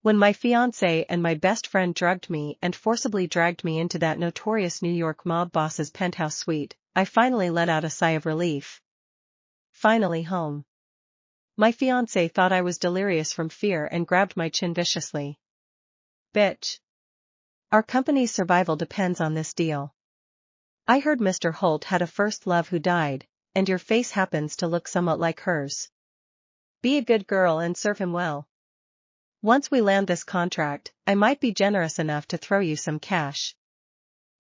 When my fiancé and my best friend drugged me and forcibly dragged me into that notorious New York mob boss's penthouse suite, I finally let out a sigh of relief. Finally home. My fiancé thought I was delirious from fear and grabbed my chin viciously. Bitch. Our company's survival depends on this deal. I heard Mr. Holt had a first love who died, and your face happens to look somewhat like hers. Be a good girl and serve him well. Once we land this contract, I might be generous enough to throw you some cash.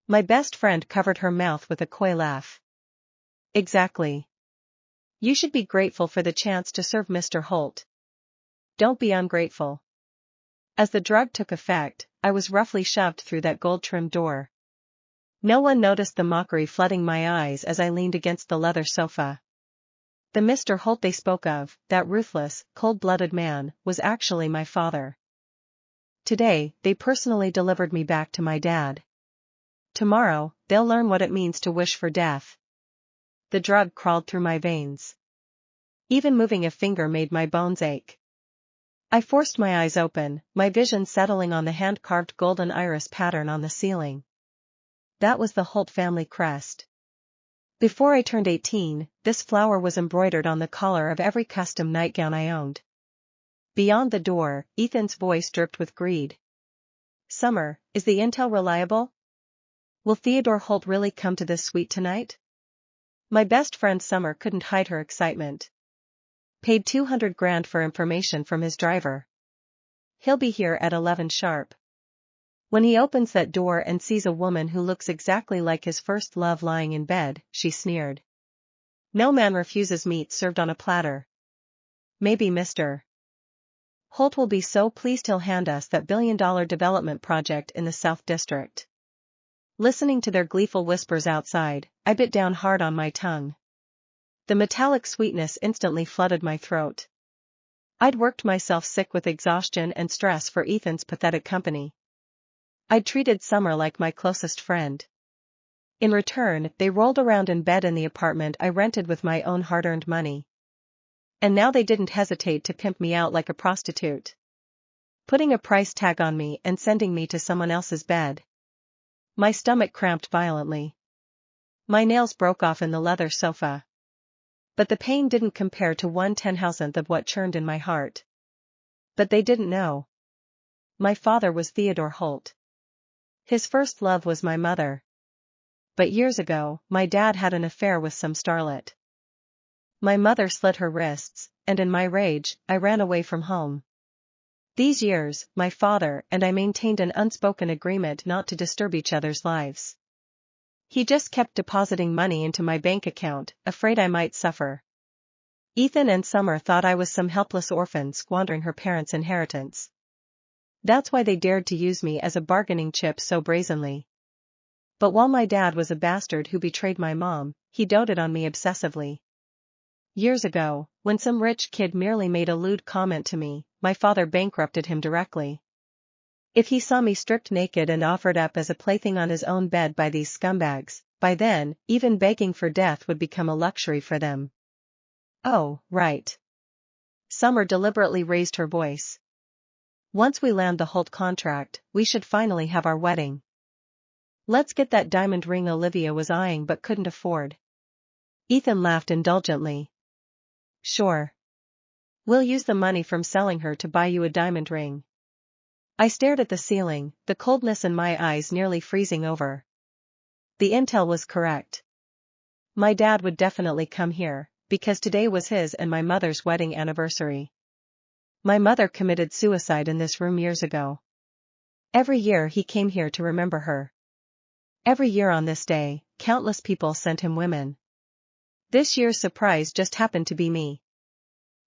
My best friend covered her mouth with a coy laugh. Exactly. You should be grateful for the chance to serve Mr. Holt. Don't be ungrateful. As the drug took effect, I was roughly shoved through that gold-trimmed door. No one noticed the mockery flooding my eyes as I leaned against the leather sofa. The Mr. Holt they spoke of, that ruthless, cold-blooded man, was actually my father. Today, they personally delivered me back to my dad. Tomorrow, they'll learn what it means to wish for death. The drug crawled through my veins. Even moving a finger made my bones ache. I forced my eyes open, my vision settling on the hand-carved golden iris pattern on the ceiling. That was the Holt family crest. Before I turned 18, this flower was embroidered on the collar of every custom nightgown I owned. Beyond the door, Ethan's voice dripped with greed. Summer, is the intel reliable? Will Theodore Holt really come to this suite tonight? My best friend Summer couldn't hide her excitement. Paid $200,000 for information from his driver. He'll be here at 11 sharp. When he opens that door and sees a woman who looks exactly like his first love lying in bed, she sneered. No man refuses meat served on a platter. Maybe Mr. Holt will be so pleased he'll hand us that billion-dollar development project in the South District. Listening to their gleeful whispers outside, I bit down hard on my tongue. The metallic sweetness instantly flooded my throat. I'd worked myself sick with exhaustion and stress for Ethan's pathetic company. I'd treated Summer like my closest friend. In return, they rolled around in bed in the apartment I rented with my own hard-earned money. And now they didn't hesitate to pimp me out like a prostitute. Putting a price tag on me and sending me to someone else's bed. My stomach cramped violently. My nails broke off in the leather sofa. But the pain didn't compare to 1/10,000th of what churned in my heart. But they didn't know. My father was Theodore Holt. His first love was my mother. But years ago, my dad had an affair with some starlet. My mother slit her wrists, and in my rage, I ran away from home. These years, my father and I maintained an unspoken agreement not to disturb each other's lives. He just kept depositing money into my bank account, afraid I might suffer. Ethan and Summer thought I was some helpless orphan squandering her parents' inheritance. That's why they dared to use me as a bargaining chip so brazenly. But while my dad was a bastard who betrayed my mom, he doted on me obsessively. Years ago, when some rich kid merely made a lewd comment to me, my father bankrupted him directly. If he saw me stripped naked and offered up as a plaything on his own bed by these scumbags, by then, even begging for death would become a luxury for them. Oh, right. Summer deliberately raised her voice. Once we land the Holt contract, we should finally have our wedding. Let's get that diamond ring Olivia was eyeing but couldn't afford. Ethan laughed indulgently. Sure. We'll use the money from selling her to buy you a diamond ring. I stared at the ceiling, the coldness in my eyes nearly freezing over. The intel was correct. My dad would definitely come here, because today was his and my mother's wedding anniversary. My mother committed suicide in this room years ago. Every year he came here to remember her. Every year on this day, countless people sent him women. This year's surprise just happened to be me.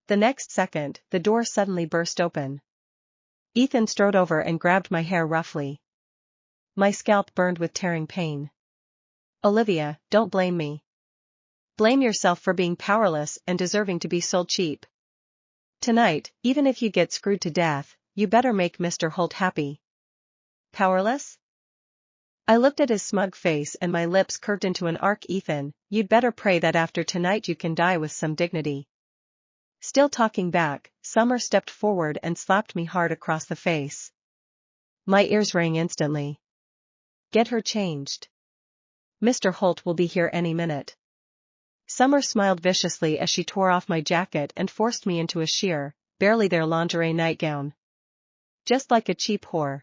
The next second, the door suddenly burst open. Ethan strode over and grabbed my hair roughly. My scalp burned with tearing pain. Olivia, don't blame me. Blame yourself for being powerless and deserving to be sold cheap. Tonight, even if you get screwed to death, you better make Mr. Holt happy. Powerless? I looked at his smug face and my lips curved into an arc. Ethan, you'd better pray that after tonight you can die with some dignity. Still talking back, Summer stepped forward and slapped me hard across the face. My ears rang instantly. Get her changed. Mr. Holt will be here any minute. Summer smiled viciously as she tore off my jacket and forced me into a sheer, barely there lingerie nightgown. Just like a cheap whore.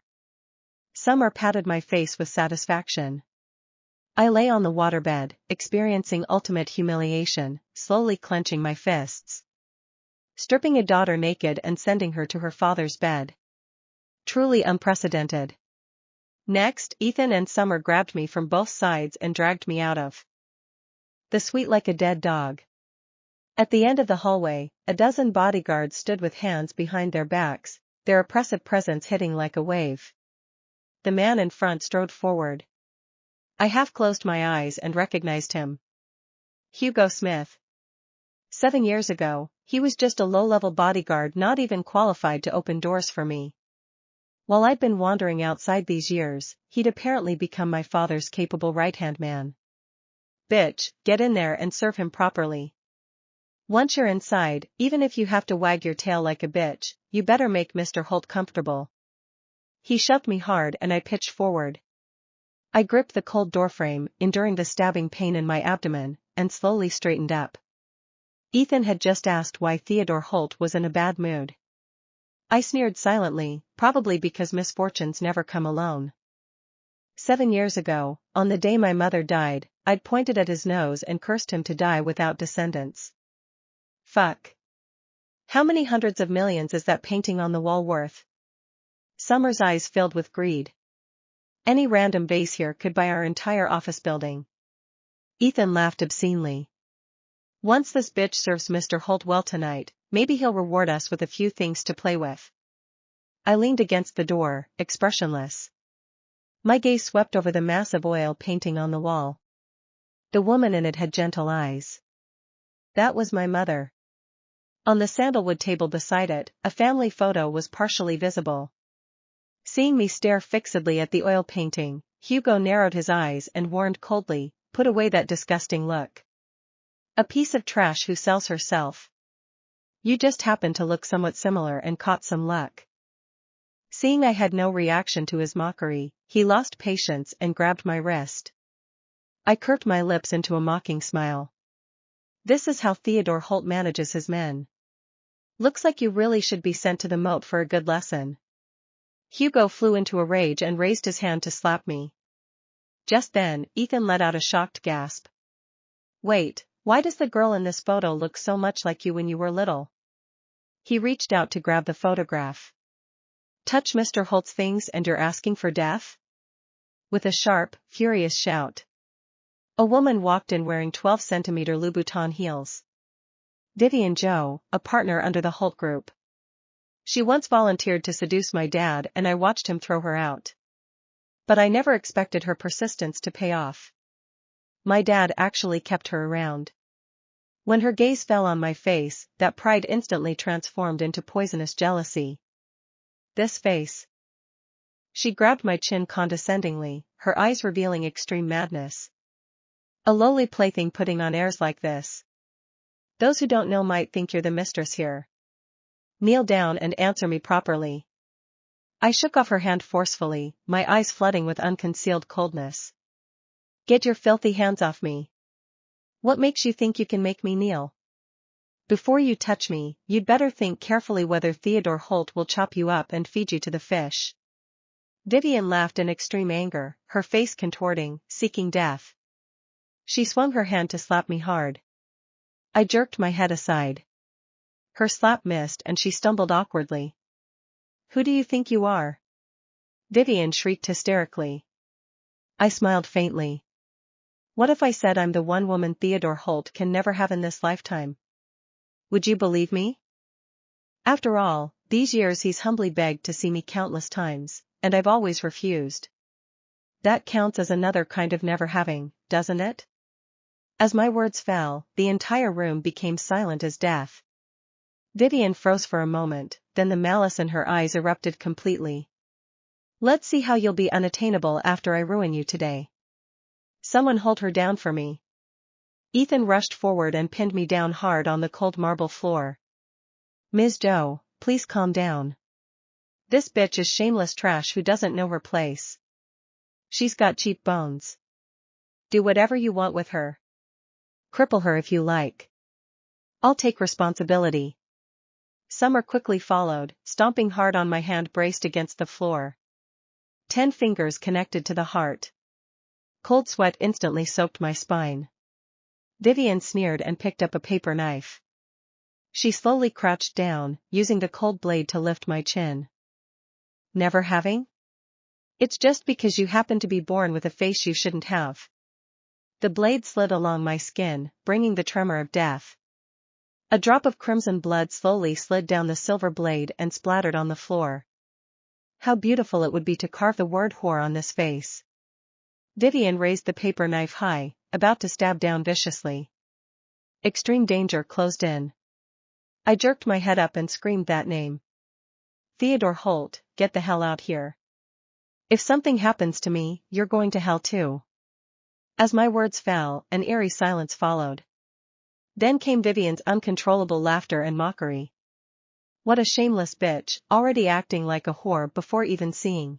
Summer patted my face with satisfaction. I lay on the waterbed, experiencing ultimate humiliation, slowly clenching my fists. Stripping a daughter naked and sending her to her father's bed. Truly unprecedented. Next, Ethan and Summer grabbed me from both sides and dragged me out of the suite like a dead dog. At the end of the hallway, a dozen bodyguards stood with hands behind their backs, their oppressive presence hitting like a wave. The man in front strode forward. I half closed my eyes and recognized him. Hugo Smith. 7 years ago, he was just a low-level bodyguard not even qualified to open doors for me. While I'd been wandering outside these years, he'd apparently become my father's capable right-hand man. Bitch, get in there and serve him properly. Once you're inside, even if you have to wag your tail like a bitch, you better make Mr. Holt comfortable. He shoved me hard and I pitched forward. I gripped the cold doorframe, enduring the stabbing pain in my abdomen, and slowly straightened up. Ethan had just asked why Theodore Holt was in a bad mood. I sneered silently, probably because misfortunes never come alone. 7 years ago, on the day my mother died, I'd pointed at his nose and cursed him to die without descendants. Fuck. How many hundreds of millions is that painting on the wall worth? Summer's eyes filled with greed. Any random vase here could buy our entire office building. Ethan laughed obscenely. Once this bitch serves Mr. Holt well tonight, maybe he'll reward us with a few things to play with. I leaned against the door, expressionless. My gaze swept over the massive oil painting on the wall. The woman in it had gentle eyes. That was my mother. On the sandalwood table beside it, a family photo was partially visible. Seeing me stare fixedly at the oil painting, Hugo narrowed his eyes and warned coldly, "Put away that disgusting look. A piece of trash who sells herself. You just happened to look somewhat similar and caught some luck." Seeing I had no reaction to his mockery, he lost patience and grabbed my wrist. I curved my lips into a mocking smile. This is how Theodore Holt manages his men. Looks like you really should be sent to the moat for a good lesson. Hugo flew into a rage and raised his hand to slap me. Just then, Ethan let out a shocked gasp. Wait, why does the girl in this photo look so much like you when you were little? He reached out to grab the photograph. Touch Mr. Holt's things and you're asking for death? With a sharp, furious shout. A woman walked in wearing 12-centimeter Louboutin heels. Vivian Joe, a partner under the Holt Group. She once volunteered to seduce my dad and I watched him throw her out. But I never expected her persistence to pay off. My dad actually kept her around. When her gaze fell on my face, that pride instantly transformed into poisonous jealousy. This face. She grabbed my chin condescendingly, her eyes revealing extreme madness. A lowly plaything putting on airs like this. Those who don't know might think you're the mistress here. Kneel down and answer me properly. I shook off her hand forcefully, my eyes flooding with unconcealed coldness. Get your filthy hands off me. What makes you think you can make me kneel? Before you touch me, you'd better think carefully whether Theodore Holt will chop you up and feed you to the fish. Vivian laughed in extreme anger, her face contorting, seeking death. She swung her hand to slap me hard. I jerked my head aside. Her slap missed and she stumbled awkwardly. Who do you think you are? Vivian shrieked hysterically. I smiled faintly. What if I said I'm the one woman Theodore Holt can never have in this lifetime? Would you believe me? After all, these years he's humbly begged to see me countless times, and I've always refused. That counts as another kind of never having, doesn't it? As my words fell, the entire room became silent as death. Vivian froze for a moment, then the malice in her eyes erupted completely. Let's see how you'll be unattainable after I ruin you today. Someone hold her down for me. Ethan rushed forward and pinned me down hard on the cold marble floor. Ms. Joe, please calm down. This bitch is shameless trash who doesn't know her place. She's got cheap bones. Do whatever you want with her. Cripple her if you like. I'll take responsibility. Summer quickly followed, stomping hard on my hand braced against the floor. 10 fingers connected to the heart. Cold sweat instantly soaked my spine. Vivian sneered and picked up a paper knife. She slowly crouched down, using the cold blade to lift my chin. Never having? It's just because you happen to be born with a face you shouldn't have. The blade slid along my skin, bringing the tremor of death. A drop of crimson blood slowly slid down the silver blade and splattered on the floor. How beautiful it would be to carve the word whore on this face. Vivian raised the paper knife high, about to stab down viciously. Extreme danger closed in. I jerked my head up and screamed that name. Theodore Holt, get the hell out here. If something happens to me, you're going to hell too. As my words fell, an eerie silence followed. Then came Vivian's uncontrollable laughter and mockery. What a shameless bitch, already acting like a whore before even seeing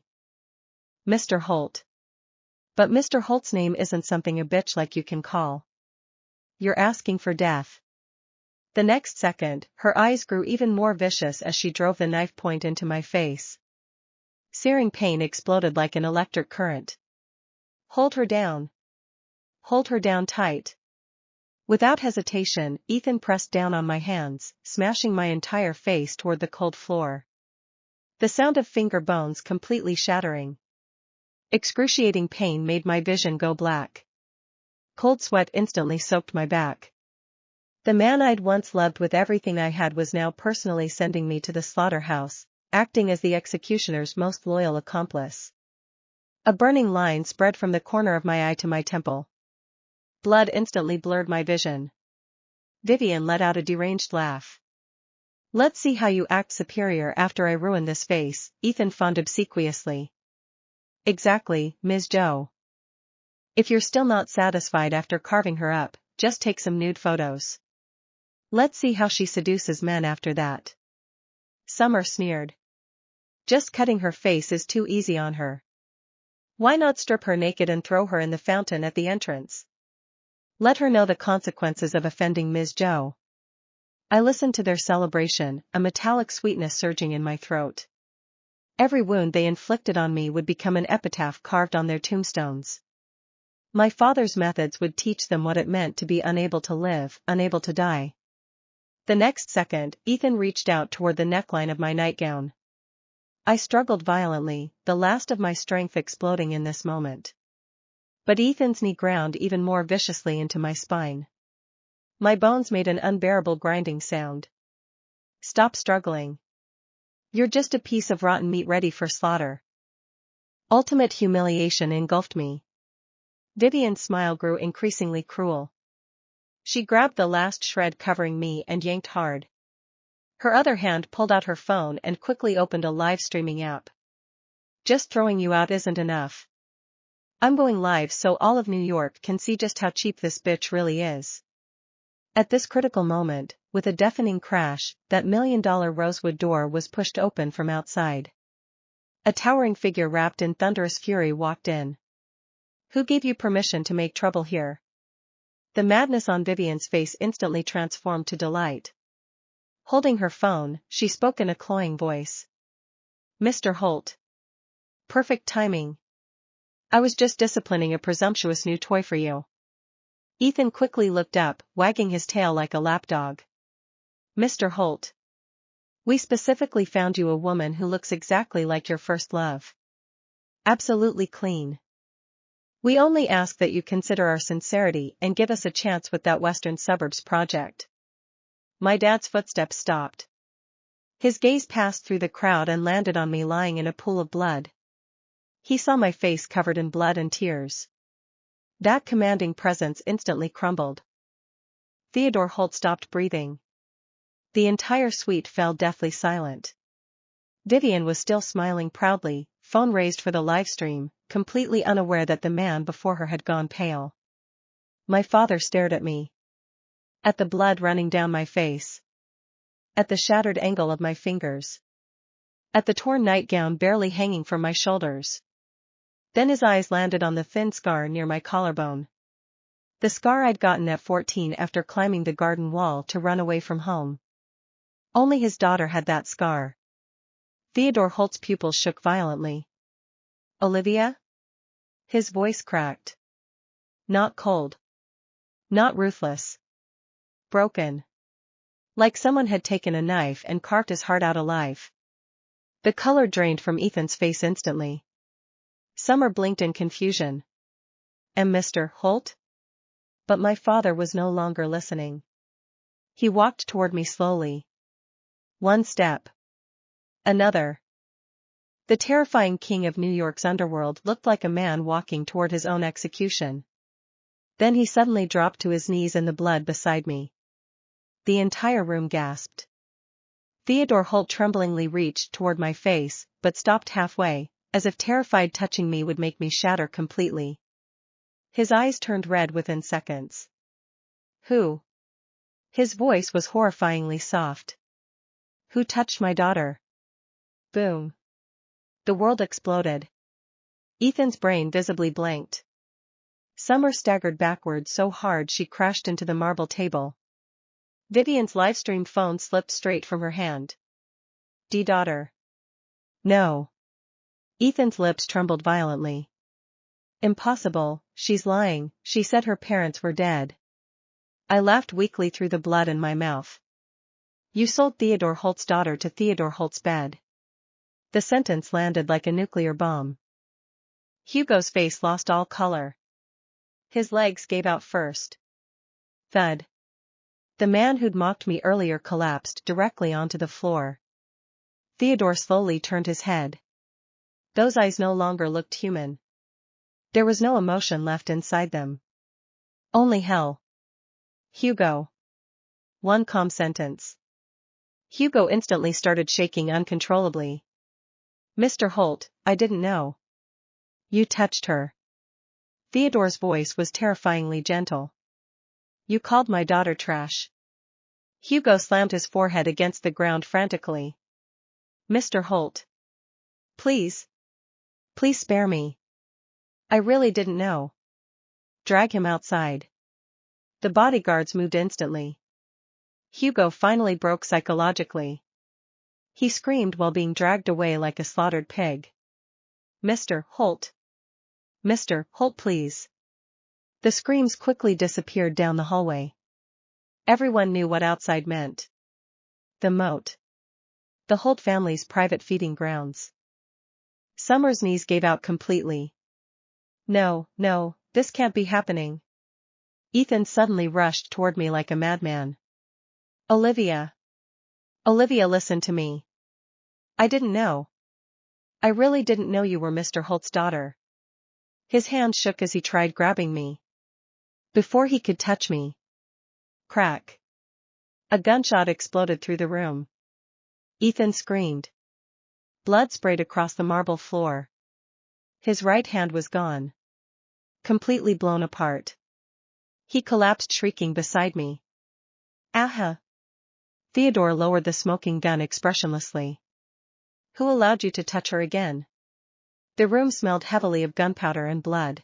Mr. Holt. But Mr. Holt's name isn't something a bitch like you can call. You're asking for death. The next second, her eyes grew even more vicious as she drove the knife point into my face. Searing pain exploded like an electric current. Hold her down. Hold her down tight. Without hesitation, Ethan pressed down on my hands, smashing my entire face toward the cold floor. The sound of finger bones completely shattering. Excruciating pain made my vision go black. Cold sweat instantly soaked my back. The man I'd once loved with everything I had was now personally sending me to the slaughterhouse, acting as the executioner's most loyal accomplice. A burning line spread from the corner of my eye to my temple. Blood instantly blurred my vision. Vivian let out a deranged laugh. Let's see how you act superior after I ruin this face, Ethan fawned obsequiously. Exactly, Ms. Joe. If you're still not satisfied after carving her up, just take some nude photos. Let's see how she seduces men after that. Summer sneered. Just cutting her face is too easy on her. Why not strip her naked and throw her in the fountain at the entrance? Let her know the consequences of offending Ms. Joe. I listened to their celebration, a metallic sweetness surging in my throat. Every wound they inflicted on me would become an epitaph carved on their tombstones. My father's methods would teach them what it meant to be unable to live, unable to die. The next second, Ethan reached out toward the neckline of my nightgown. I struggled violently, the last of my strength exploding in this moment. But Ethan's knee ground even more viciously into my spine. My bones made an unbearable grinding sound. Stop struggling. You're just a piece of rotten meat ready for slaughter. Ultimate humiliation engulfed me. Vivian's smile grew increasingly cruel. She grabbed the last shred covering me and yanked hard. Her other hand pulled out her phone and quickly opened a live streaming app. Just throwing you out isn't enough. I'm going live so all of New York can see just how cheap this bitch really is. At this critical moment, with a deafening crash, that $1 million rosewood door was pushed open from outside. A towering figure wrapped in thunderous fury walked in. Who gave you permission to make trouble here? The madness on Vivian's face instantly transformed to delight. Holding her phone, she spoke in a cloying voice. Mr. Holt. Perfect timing. I was just disciplining a presumptuous new toy for you. Ethan quickly looked up, wagging his tail like a lapdog. Mr. Holt. We specifically found you a woman who looks exactly like your first love. Absolutely clean. We only ask that you consider our sincerity and give us a chance with that Western Suburbs project. My dad's footsteps stopped. His gaze passed through the crowd and landed on me lying in a pool of blood. He saw my face covered in blood and tears. That commanding presence instantly crumbled. Theodore Holt stopped breathing. The entire suite fell deathly silent. Vivian was still smiling proudly, phone raised for the livestream, completely unaware that the man before her had gone pale. My father stared at me. At the blood running down my face. At the shattered angle of my fingers. At the torn nightgown barely hanging from my shoulders. Then his eyes landed on the thin scar near my collarbone. The scar I'd gotten at 14 after climbing the garden wall to run away from home. Only his daughter had that scar. Theodore Holt's pupils shook violently. Olivia? His voice cracked. Not cold. Not ruthless. Broken. Like someone had taken a knife and carved his heart out alive. The color drained from Ethan's face instantly. Summer blinked in confusion. And Mr. Holt? But my father was no longer listening. He walked toward me slowly. One step. Another. The terrifying king of New York's underworld looked like a man walking toward his own execution. Then he suddenly dropped to his knees in the blood beside me. The entire room gasped. Theodore Holt tremblingly reached toward my face, but stopped halfway, as if terrified touching me would make me shatter completely. His eyes turned red within seconds. Who? His voice was horrifyingly soft. Who touched my daughter? Boom. The world exploded. Ethan's brain visibly blanked. Summer staggered backward so hard she crashed into the marble table. Vivian's livestream phone slipped straight from her hand. Daughter. No. Ethan's lips trembled violently. Impossible, she's lying, she said her parents were dead. I laughed weakly through the blood in my mouth. You sold Theodore Holt's daughter to Theodore Holt's bed. The sentence landed like a nuclear bomb. Hugo's face lost all color. His legs gave out first. Thud. The man who'd mocked me earlier collapsed directly onto the floor. Theodore slowly turned his head. Those eyes no longer looked human. There was no emotion left inside them. Only hell. Hugo. One calm sentence. Hugo instantly started shaking uncontrollably. Mr. Holt, I didn't know. You touched her. Theodore's voice was terrifyingly gentle. You called my daughter trash. Hugo slammed his forehead against the ground frantically. Mr. Holt. Please. Please spare me. I really didn't know. Drag him outside. The bodyguards moved instantly. Hugo finally broke psychologically. He screamed while being dragged away like a slaughtered pig. Mr. Holt. Mr. Holt, please. The screams quickly disappeared down the hallway. Everyone knew what outside meant. The moat. The Holt family's private feeding grounds. Summer's knees gave out completely. No, this can't be happening. Ethan suddenly rushed toward me like a madman. Olivia. Olivia, listen to me. I didn't know. I really didn't know you were Mr. Holt's daughter. His hand shook as he tried grabbing me. Before he could touch me. Crack. A gunshot exploded through the room. Ethan screamed. Blood sprayed across the marble floor. His right hand was gone. Completely blown apart. He collapsed shrieking beside me. Aha! Theodore lowered the smoking gun expressionlessly. Who allowed you to touch her again? The room smelled heavily of gunpowder and blood.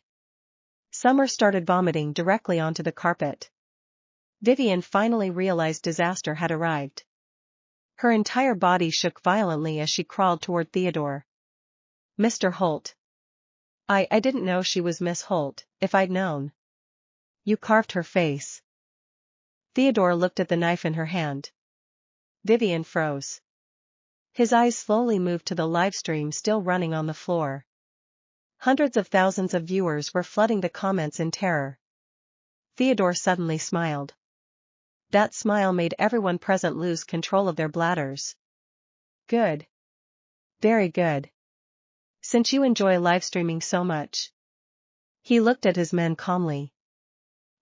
Summer started vomiting directly onto the carpet. Vivian finally realized disaster had arrived. Her entire body shook violently as she crawled toward Theodore. Mr. Holt. I didn't know she was Miss Holt. If I'd known. You carved her face. Theodore looked at the knife in her hand. Vivian froze. His eyes slowly moved to the live stream still running on the floor. Hundreds of thousands of viewers were flooding the comments in terror. Theodore suddenly smiled. That smile made everyone present lose control of their bladders. Good. Very good. Since you enjoy live streaming so much. He looked at his men calmly.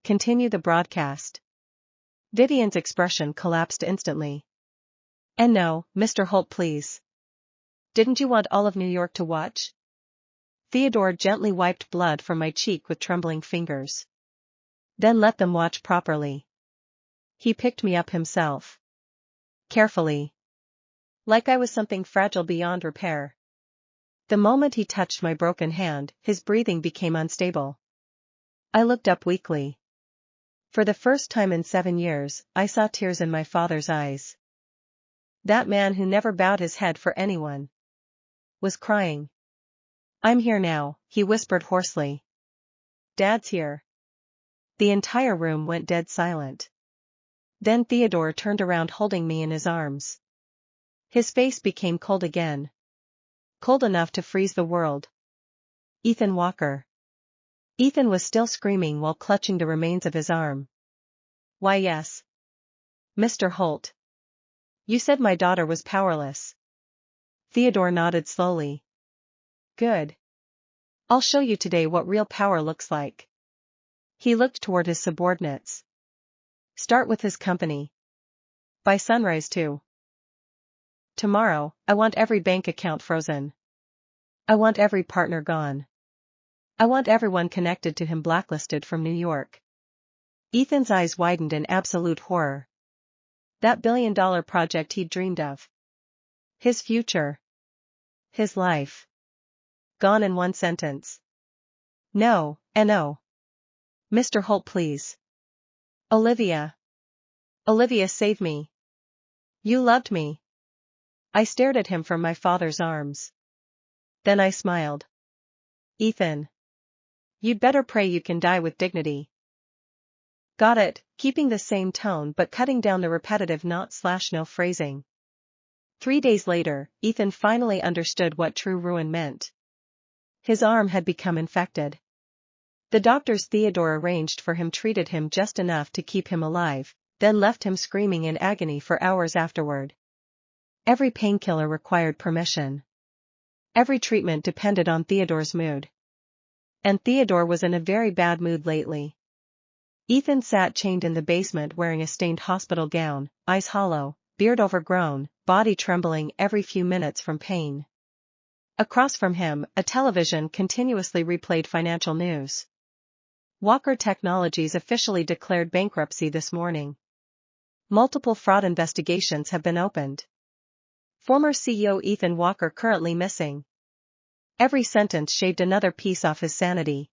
Continue the broadcast. Vivian's expression collapsed instantly. And no, Mr. Holt, please. Didn't you want all of New York to watch? Theodore gently wiped blood from my cheek with trembling fingers. Then let them watch properly. He picked me up himself. carefully, like I was something fragile beyond repair. The moment he touched my broken hand, his breathing became unstable. I looked up weakly. For the first time in 7 years, I saw tears in my father's eyes. That man who never bowed his head for anyone was crying. "I'm here now," he whispered hoarsely. "Dad's here." The entire room went dead silent. Then Theodore turned around holding me in his arms. His face became cold again. Cold enough to freeze the world. "Ethan Walker." Ethan was still screaming while clutching the remains of his arm. "Why yes. Mr. Holt. You said my daughter was powerless." Theodore nodded slowly. "Good. I'll show you today what real power looks like." He looked toward his subordinates. "Start with his company. By sunrise too. Tomorrow, I want every bank account frozen. I want every partner gone. I want everyone connected to him blacklisted from New York." Ethan's eyes widened in absolute horror. That billion-dollar project he'd dreamed of. His future. His life. Gone in one sentence. "No, no. Mr. Holt, please. Olivia. Olivia, save me. You loved me." I stared at him from my father's arms. Then I smiled. "Ethan. You'd better pray you can die with dignity." "Got it," keeping the same tone but cutting down the repetitive not/no phrasing. 3 days later, Ethan finally understood what true ruin meant. His arm had become infected. The doctors Theodore arranged for him treated him just enough to keep him alive, then left him screaming in agony for hours afterward. Every painkiller required permission. Every treatment depended on Theodore's mood. And Theodore was in a very bad mood lately. Ethan sat chained in the basement wearing a stained hospital gown, eyes hollow, beard overgrown, body trembling every few minutes from pain. Across from him, a television continuously replayed financial news. Walker Technologies officially declared bankruptcy this morning. Multiple fraud investigations have been opened. Former CEO Ethan Walker currently missing. Every sentence shaved another piece off his sanity.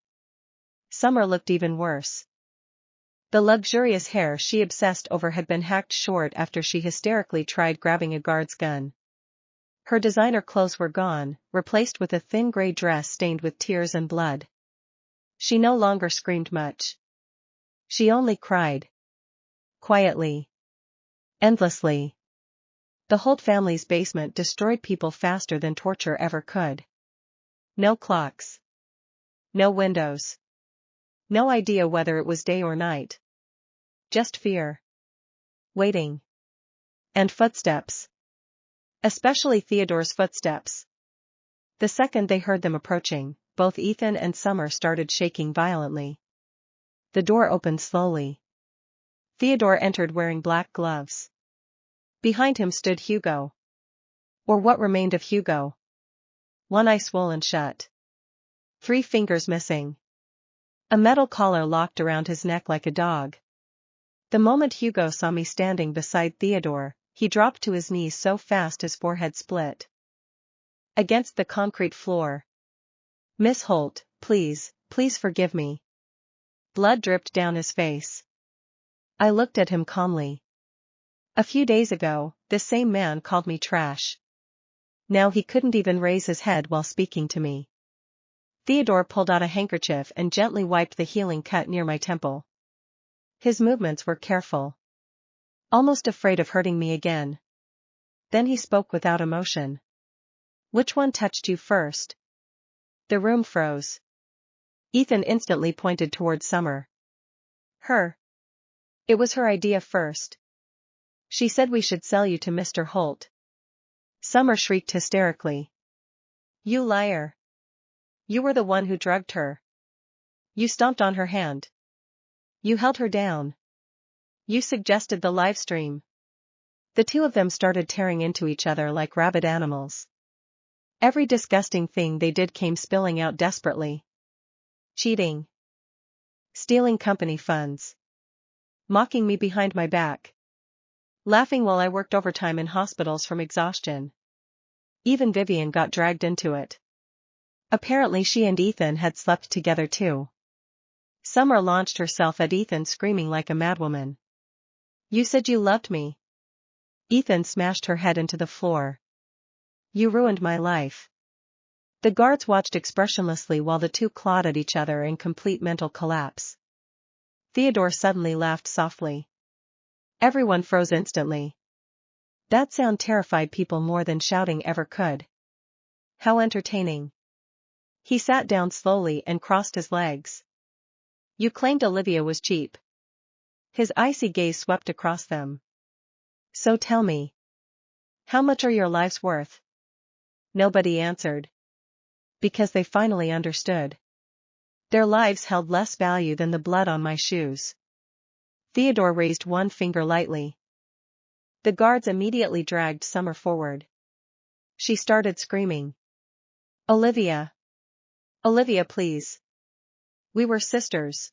Summer looked even worse. The luxurious hair she obsessed over had been hacked short after she hysterically tried grabbing a guard's gun. Her designer clothes were gone, replaced with a thin gray dress stained with tears and blood. She no longer screamed much. She only cried. Quietly. Endlessly. The Holt family's basement destroyed people faster than torture ever could. No clocks. No windows. No idea whether it was day or night. Just fear. Waiting. And footsteps. Especially Theodore's footsteps. The second they heard them approaching, both Ethan and Summer started shaking violently. The door opened slowly. Theodore entered wearing black gloves. Behind him stood Hugo. Or what remained of Hugo. One eye swollen shut. 3 fingers missing. A metal collar locked around his neck like a dog. The moment Hugo saw me standing beside Theodore, he dropped to his knees so fast his forehead split against the concrete floor. "Miss Holt, please, please forgive me." Blood dripped down his face. I looked at him calmly. A few days ago, this same man called me trash. Now he couldn't even raise his head while speaking to me. Theodore pulled out a handkerchief and gently wiped the healing cut near my temple. His movements were careful. Almost afraid of hurting me again. Then he spoke without emotion. "Which one touched you first?" The room froze. Ethan instantly pointed towards Summer. "Her. It was her idea first. She said we should sell you to Mr. Holt." Summer shrieked hysterically. "You liar. You were the one who drugged her. You stomped on her hand. You held her down. You suggested the live stream." The two of them started tearing into each other like rabid animals. Every disgusting thing they did came spilling out desperately. Cheating. Stealing company funds. Mocking me behind my back. laughing while I worked overtime in hospitals from exhaustion. Even Vivian got dragged into it. Apparently she and Ethan had slept together too. Summer launched herself at Ethan screaming like a madwoman. You said you loved me. Ethan smashed her head into the floor. You ruined my life. The guards watched expressionlessly while the two clawed at each other in complete mental collapse. Theodore suddenly laughed softly. Everyone froze instantly. That sound terrified people more than shouting ever could. How entertaining. He sat down slowly and crossed his legs. You claimed Olivia was cheap. His icy gaze swept across them. So tell me. How much are your lives worth? Nobody answered. Because they finally understood. Their lives held less value than the blood on my shoes. Theodore raised one finger lightly. The guards immediately dragged Summer forward. She started screaming. Olivia. Olivia, please. We were sisters.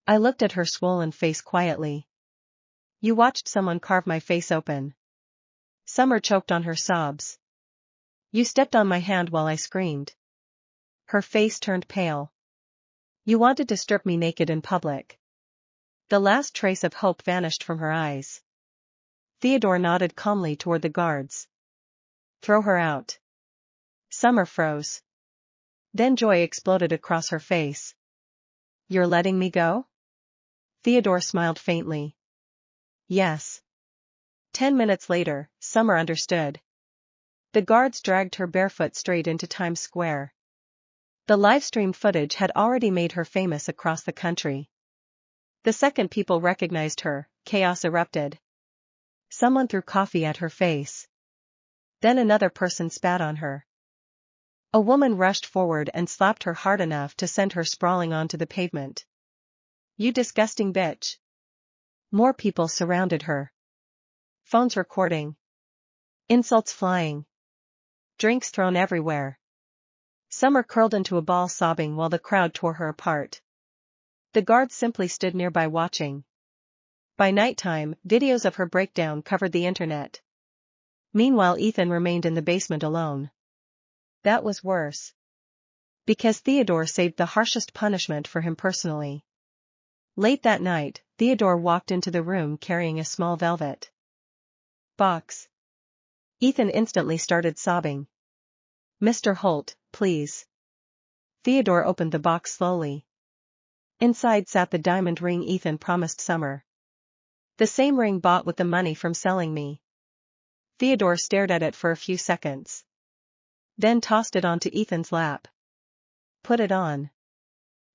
I looked at her swollen face quietly. You watched someone carve my face open. Summer choked on her sobs. You stepped on my hand while I screamed. Her face turned pale. You wanted to strip me naked in public. The last trace of hope vanished from her eyes. Theodore nodded calmly toward the guards. Throw her out. Summer froze. Then joy exploded across her face. You're letting me go? Theodore smiled faintly. Yes. 10 minutes later, Summer understood. The guards dragged her barefoot straight into Times Square. The live-streamed footage had already made her famous across the country. The second people recognized her, chaos erupted. Someone threw coffee at her face. Then another person spat on her. A woman rushed forward and slapped her hard enough to send her sprawling onto the pavement. You disgusting bitch. More people surrounded her. Phones recording. Insults flying. Drinks thrown everywhere. Summer curled into a ball sobbing while the crowd tore her apart. The guards simply stood nearby watching. By nighttime, videos of her breakdown covered the internet. Meanwhile, Ethan remained in the basement alone. That was worse. Because Theodore saved the harshest punishment for him personally. Late that night, Theodore walked into the room carrying a small velvet box. Ethan instantly started sobbing. Mr. Holt, please. Theodore opened the box slowly. Inside sat the diamond ring Ethan promised Summer. The same ring bought with the money from selling me. Theodore stared at it for a few seconds. Then tossed it onto Ethan's lap. Put it on.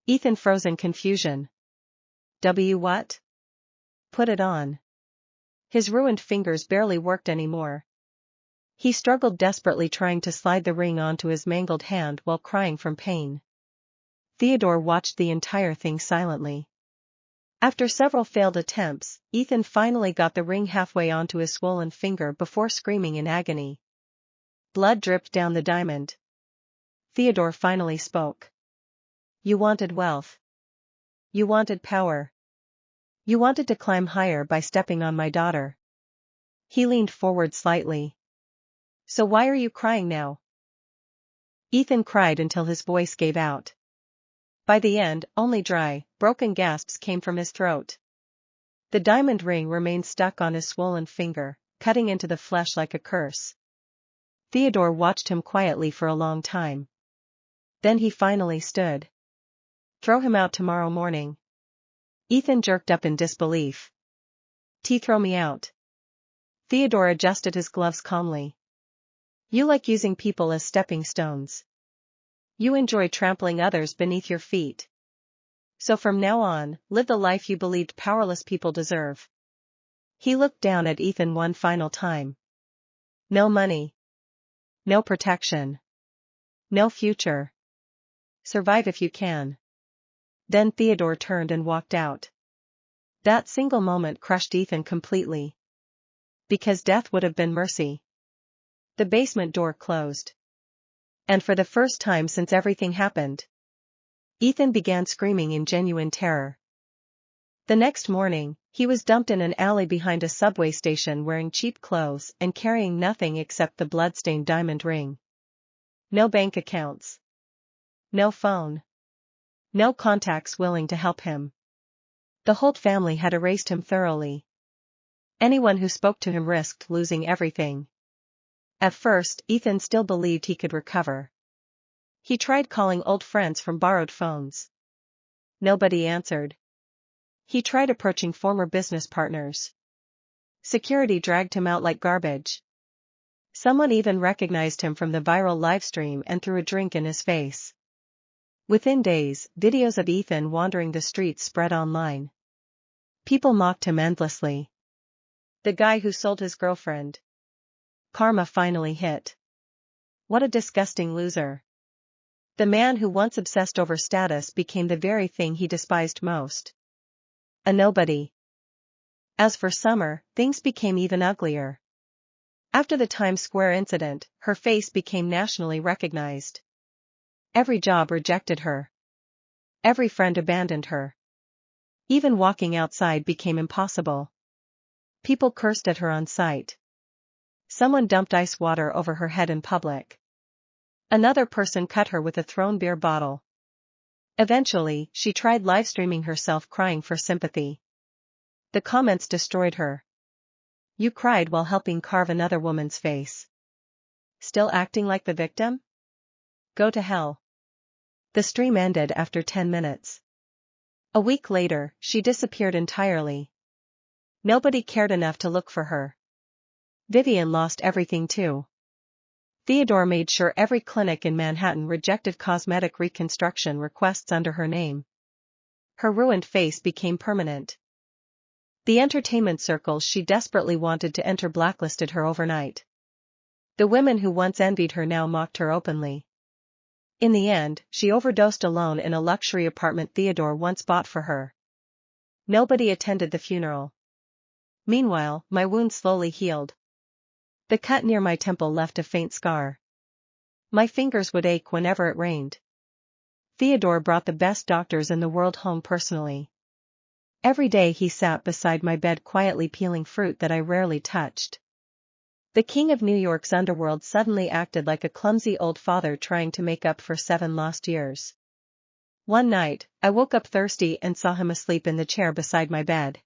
Ethan froze in confusion. What? Put it on. His ruined fingers barely worked anymore. He struggled desperately trying to slide the ring onto his mangled hand while crying from pain. Theodore watched the entire thing silently. After several failed attempts, Ethan finally got the ring halfway onto his swollen finger before screaming in agony. Blood dripped down the diamond. Theodore finally spoke. You wanted wealth. You wanted power. You wanted to climb higher by stepping on my daughter. He leaned forward slightly. So why are you crying now? Ethan cried until his voice gave out. By the end, only dry, broken gasps came from his throat. The diamond ring remained stuck on his swollen finger, cutting into the flesh like a curse. Theodore watched him quietly for a long time. Then he finally stood. Throw him out tomorrow morning. Ethan jerked up in disbelief. Throw me out. Theodore adjusted his gloves calmly. You like using people as stepping stones. You enjoy trampling others beneath your feet. So from now on, live the life you believed powerless people deserve. He looked down at Ethan one final time. No money. No protection. No future. Survive if you can. Then Theodore turned and walked out. That single moment crushed Ethan completely. Because death would have been mercy. The basement door closed. And for the first time since everything happened, Ethan began screaming in genuine terror. The next morning, he was dumped in an alley behind a subway station wearing cheap clothes and carrying nothing except the bloodstained diamond ring. No bank accounts. No phone. No contacts willing to help him. The Holt family had erased him thoroughly. Anyone who spoke to him risked losing everything. At first, Ethan still believed he could recover. He tried calling old friends from borrowed phones. Nobody answered. He tried approaching former business partners. Security dragged him out like garbage. Someone even recognized him from the viral livestream and threw a drink in his face. Within days, videos of Ethan wandering the streets spread online. People mocked him endlessly. The guy who sold his girlfriend. Karma finally hit. What a disgusting loser. The man who once obsessed over status became the very thing he despised most. A nobody. As for Summer, things became even uglier. After the Times Square incident, her face became nationally recognized. Every job rejected her. Every friend abandoned her. Even walking outside became impossible. People cursed at her on sight. Someone dumped ice water over her head in public. Another person cut her with a thrown beer bottle. Eventually, she tried live streaming herself crying for sympathy. The comments destroyed her. You cried while helping carve another woman's face. Still acting like the victim? Go to hell. The stream ended after 10 minutes. A week later, she disappeared entirely. Nobody cared enough to look for her. Vivian lost everything too. Theodore made sure every clinic in Manhattan rejected cosmetic reconstruction requests under her name. Her ruined face became permanent. The entertainment circles she desperately wanted to enter blacklisted her overnight. The women who once envied her now mocked her openly. In the end, she overdosed alone in a luxury apartment Theodore once bought for her. Nobody attended the funeral. Meanwhile, my wound slowly healed. The cut near my temple left a faint scar. My fingers would ache whenever it rained. Theodore brought the best doctors in the world home personally. Every day he sat beside my bed quietly peeling fruit that I rarely touched. The king of New York's underworld suddenly acted like a clumsy old father trying to make up for 7 lost years. One night, I woke up thirsty and saw him asleep in the chair beside my bed.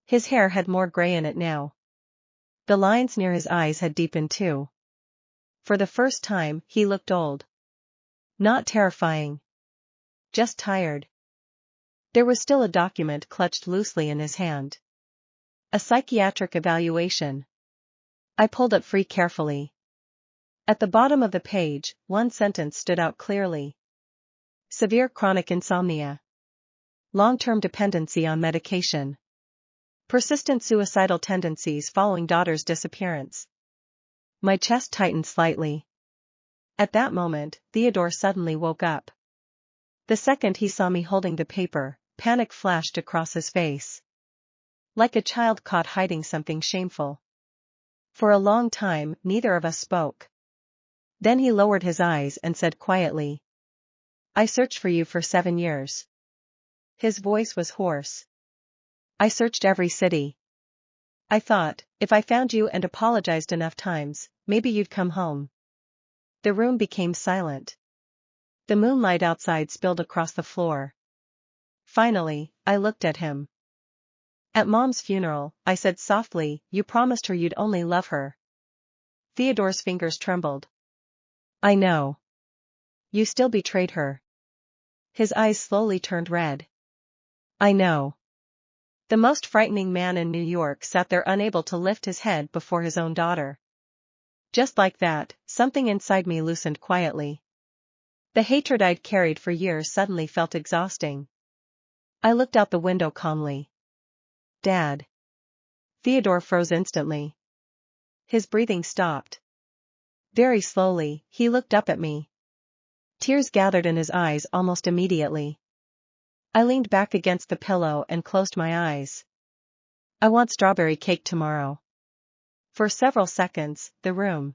His hair had more gray in it now. The lines near his eyes had deepened too. For the first time, he looked old. Not terrifying. Just tired. There was still a document clutched loosely in his hand. A psychiatric evaluation. I pulled it free carefully. At the bottom of the page, one sentence stood out clearly. Severe chronic insomnia. Long-term dependency on medication. Persistent suicidal tendencies following daughter's disappearance. My chest tightened slightly. At that moment, Theodore suddenly woke up. The second he saw me holding the paper, panic flashed across his face. Like a child caught hiding something shameful. For a long time, neither of us spoke. Then he lowered his eyes and said quietly, I searched for you for 7 years. His voice was hoarse. I searched every city. I thought, if I found you and apologized enough times, maybe you'd come home. The room became silent. The moonlight outside spilled across the floor. Finally, I looked at him. At Mom's funeral, I said softly, you promised her you'd only love her. Theodore's fingers trembled. I know. You still betrayed her. His eyes slowly turned red. I know. The most frightening man in New York sat there unable to lift his head before his own daughter. Just like that, something inside me loosened quietly. The hatred I'd carried for years suddenly felt exhausting. I looked out the window calmly. Dad. Theodore froze instantly. His breathing stopped. Very slowly, he looked up at me. Tears gathered in his eyes almost immediately. I leaned back against the pillow and closed my eyes. I want strawberry cake tomorrow. For several seconds, the room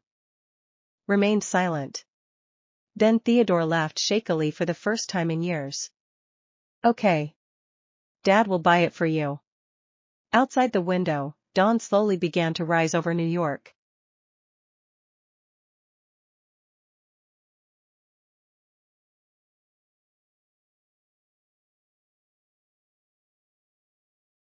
remained silent. Then Theodore laughed shakily for the first time in years. Okay. Dad will buy it for you. Outside the window, dawn slowly began to rise over New York.